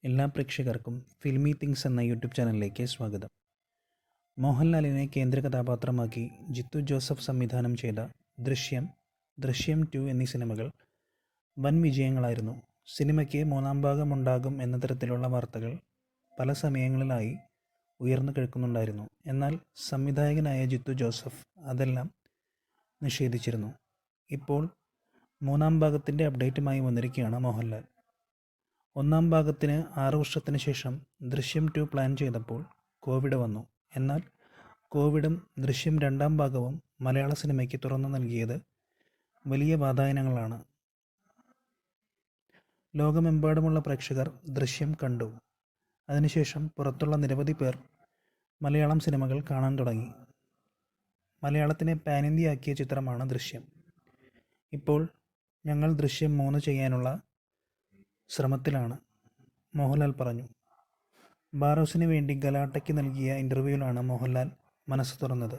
എല്ലാ പ്രേക്ഷകർക്കും filmy things എന്ന യൂട്യൂബ് ചാനലിലേക്ക് സ്വാഗതം. മോഹൻലാലിനെ കേന്ദ്ര കഥാപാത്രമാക്കി ജിത്തു ജോസഫ് സംവിധാനം ചെയ്ത ദൃശ്യം 2 എന്നീ സിനിമകൾ വൻ വിജയങ്ങളായിരുന്നു. സിനിമയ്ക്ക് മൂന്നാം ഭാഗമുണ്ടാകും എന്ന തരത്തിലുള്ള വാർത്തകൾ പല സമയങ്ങളിലായി ഉയർന്നു കേൾക്കുന്നുണ്ടായിരുന്നു. എന്നാൽ സംവിധായകനായ ജിത്തു ജോസഫ് അതെല്ലാം നിഷേധിച്ചിരുന്നു. ഇപ്പോൾ മൂന്നാം ഭാഗത്തിൻ്റെ അപ്ഡേറ്റുമായി വന്നിരിക്കുകയാണ് മോഹൻലാൽ. ഒന്നാം ഭാഗത്തിന് 6 വർഷത്തിന് ശേഷം ദൃശ്യം 2 പ്ലാൻ ചെയ്തപ്പോൾ കോവിഡ് വന്നു. എന്നാൽ കോവിഡും ദൃശ്യം രണ്ടാം ഭാഗവും മലയാള സിനിമയ്ക്ക് തുറന്നു നൽകിയത് വലിയ വാതായനങ്ങളാണ്. ലോകമെമ്പാടുമുള്ള പ്രേക്ഷകർ ദൃശ്യം കണ്ടു. അതിനുശേഷം പുറത്തുള്ള നിരവധി പേർ മലയാളം സിനിമകൾ കാണാൻ തുടങ്ങി. മലയാളത്തിനെ പാൻ ഇന്ത്യ ആക്കിയ ചിത്രമാണ് ദൃശ്യം. ഇപ്പോൾ ഞങ്ങൾ ദൃശ്യം 3 ചെയ്യാനുള്ള ശ്രമത്തിലാണ്, മോഹൻലാൽ പറഞ്ഞു. ബാറോസിന് വേണ്ടി ഗലാട്ടയ്ക്ക് നൽകിയ ഇൻ്റർവ്യൂവിലാണ് മോഹൻലാൽ മനസ്സ് തുറന്നത്.